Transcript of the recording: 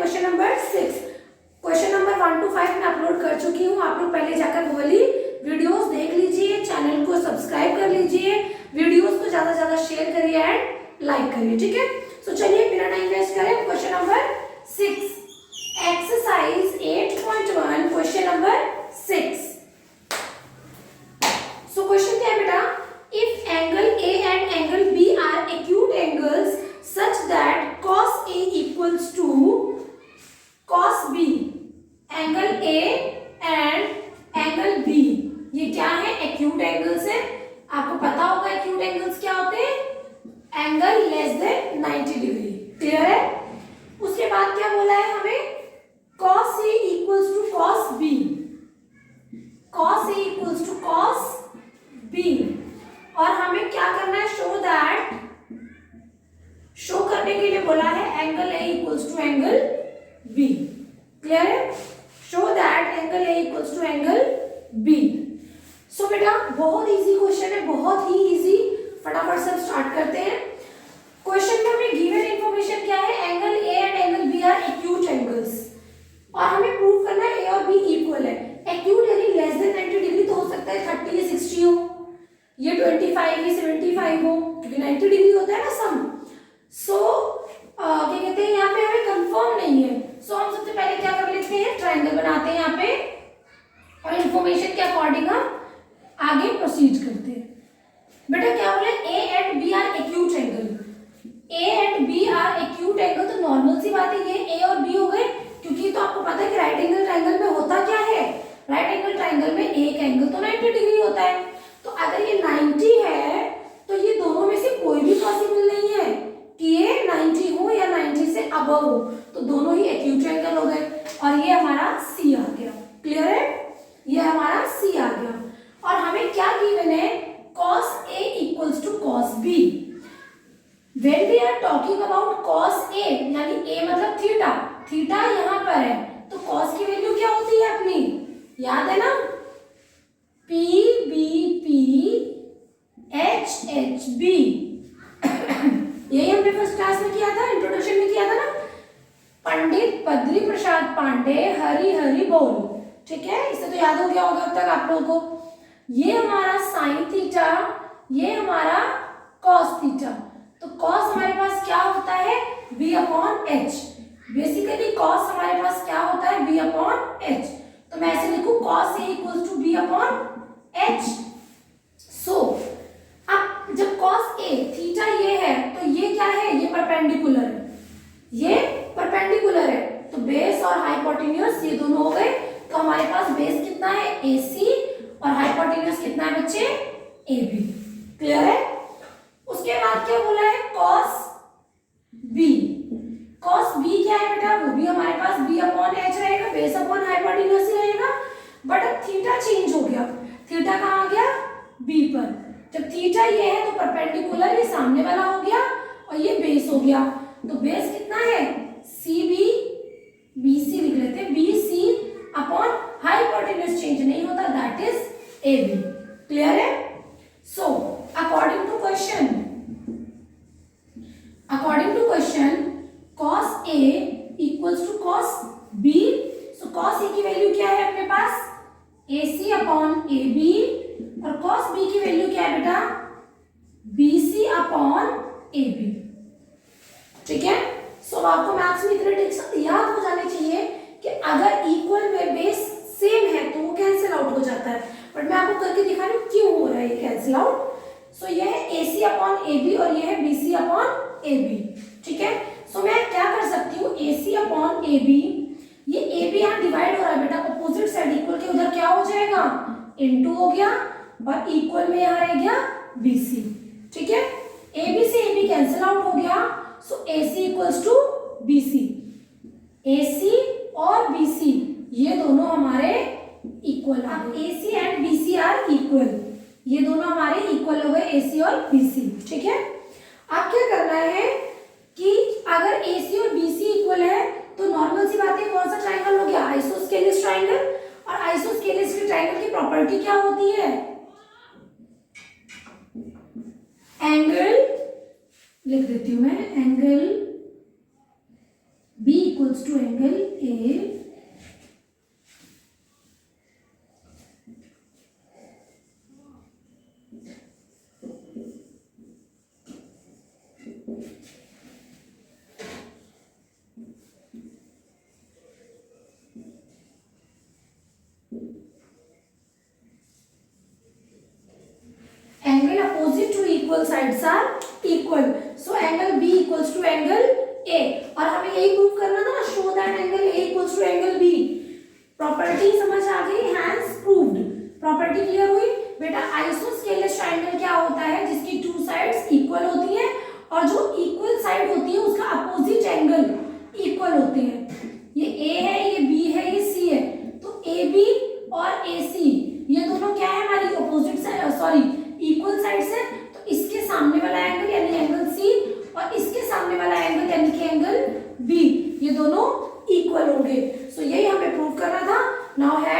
Question number 6। Question number 1 to 5 मैं upload कर चुकी हूँ, आप लोग पहले जाकर वो वाली वीडियोस देख लीजिए, चैनल को सब्सक्राइब कर लीजिए, वीडियोस को ज्यादा से ज्यादा शेयर करिए एंड लाइक करिए, ठीक है। सो चलिए बिना टाइम वेस्ट करें question number 6, exercise 8.1, question number 6। So question क्या है बेटा, if angle A and angle B are acute angles such that cos A equals to cos B, angle A and angle B ये क्या है, acute angles है। आपको पता होगा एक्यूट एंगल्स क्या होते हैं, angle less than 90 degree, clear है। उसके बाद क्या बोला है हमें, cos A equals to cos B, cos A equals to cos B, और हमें क्या करना है, शो दैट, शो करने के लिए बोला है angle A equals to angle B, clear है। Show that angle A equals to angle B। So बेटा बहुत इजी क्वेश्चन है, बहुत ही इजी, फटाफट से स्टार्ट करते हैं। क्वेश्चन में हमें गिवन इंफॉर्मेशन क्या है, angle A and angle B are acute angles, और हमें प्रूव करना है A और B इक्वल है। एक्यूट यानी लेस देन 90 डिग्री, तो हो सकता है 30 या 60 हो, ये 25 या 75 हो, क्योंकि 90 डिग्री होता है ना सम। सो क्या कहते हैं, यहाँ पे हमें कंफर्म नहीं है। सो हम सबसे पहले क्या कर लेते हैं, ट्रायंगल बनाते हैं यहाँ पे, और इंफॉर्मेशन के अकॉर्डिंग हम आगे प्रोसीड करते हैं। बेटा क्या बोले, A and B are acute angle, A and B are acute angle, तो नॉर्मल सी बात है, ये ए और बी हो गए, क्योंकि तो आपको पता है कि राइट एंगल ट्रायंगल में होता क्या है, राइट एंगल ट्रायंगल में एक एंगल तो 90 डिग्री होता है। तो अगर ये 90 है तो ये दोनों में से कोई भी पॉसिबल नहीं है कि ये 90 हो या 90 से अबव हो, तो दोनों ही एक्यूट एंगल हो गए, और ये हमारा सी आ गया, क्लियर है, ये हमारा सी आ गया। और हमें क्या गिवन है, cos A equals to cos B। When we are talking about cos A, यानी A मतलब थीटा, थीटा यहाँ पर है, तो cos की वैल्यू क्या होती है अपनी, याद है ना, P B P H H B। यही हमने फर्स्ट क्लास में किया था, इंट्रोडक्शन में किया था ना, पंडित बद्री प्रसाद पांडे हरि हरि बोल, ठीक है, इससे तो याद हो गया होगा अब तक आप लोगों को। ये हमारा साइन थीटा, ये हमारा कॉस थीटा, तो कॉस हमारे पास क्या होता है, b upon H. Basically cos हमारे पास क्या होता है, b अपॉन एच, तो मैं ऐसे लिखूं cos A equals to b upon H. So अब जब cos A थीटा ये है, तो ये क्या है, ये परपेंडिकुलर है, ये परपेंडिकुलर है, तो बेस और हाइपोटेन्यूज ये दोनों हो गए, तो हमारे पास बेस कितना है, AC, और हाइपोटेन्यूज कितना है बच्चे, AB, क्लियर है। उसके बाद क्या बोला है, cos B, cos B क्या है बेटा, वो भी हमारे पास b अपॉन एच रहेगा, बेस अपॉन हाइपोटेन्यूज ही रहेगा, बट अब थीटा चेंज हो गया, थीटा कहाँ आ गया, B पर। जब थीटा ये है तो परपेंडिकुलर ये सामने वाला हो गया, और ये बेस हो गया, तो बेस कितना है, CB, BC लिख लेते हैं, BC अपॉन हाइपोटेन्यूज चेंज नहीं होता, दैट इज AB, क्लियर है। So according to question, cos A equals to cos B, so cos A की वैल्यू क्या है अपने पास, AC अपॉन AB, और cos B की वैल्यू क्या है बेटा, BC अपॉन AB, ठीक है। सो आपको मैथ्स में इतने ट्रिक्स याद हो जाने चाहिए कि अगर इक्वल में बेस सेम है तो वो कैंसिल आउट हो जाता है, बट मैं आपको करके दिखा रही हूँ क्यों हो रहा है ये कैंसिल आउट। सो ये है AC अपॉन AB और ये है BC अपॉन AB, ठीक है। सो मैं क्या कर सकती हूँ, AC अपॉन AB, ये AB यहाँ डिवाइड हो रहा है बेटा, अपोजिट साइड इक्वल के उधर क्या हो जाएगा, इनटू हो गया, और इक्वल में यहाँ रह गया BC, ठीक है। AB से AB कैंसिल आउट हो गया, so AC equals to BC, AC और BC ये दोनों हमारे इक्वल, अब AC and BC are equal, ये दोनों हमारे इक्वल हो गए, AC और BC, ठीक है। अब क्या करना है कि अगर AC और BC इक्वल है तो नॉर्मल सी बात है, कौन सा ट्रायंगल हो गया, आइसोस्केलिस ट्रायंगल, और आइसोस्केलिस के ट्रायंगल की प्रॉपर्टी क्या होती है, एंगल लिख देती हूं मैं, angle B equal equals to angle A, angle opposite to equal sides are equal. So angle B equals to angle A. और हमें यही प्रूव करना था ना, show that angle A equals to angle B. Property समझ आ गई, hence proved. Property clear हुई बेटा. आइसोस्केलेस ट्रायंगल क्या होता है? जिसकी टू साइड्स इक्वल होती हैं और जो इक्वल साइड होती है उसका अपोजिट एंगल इक्वल होते हैं. ये A है, ये B है, ये C है. तो AB और AC ये दोनों क्या है? हमारी opposite side, sorry equal sides है. तो इसके सामने वाला एंगल यानी एंगल C और इसके सामने वाला एंगल यानी कि एंगल B, ये दोनों इक्वल होंगे. सो यही हमें प्रूव करना था. नाउ है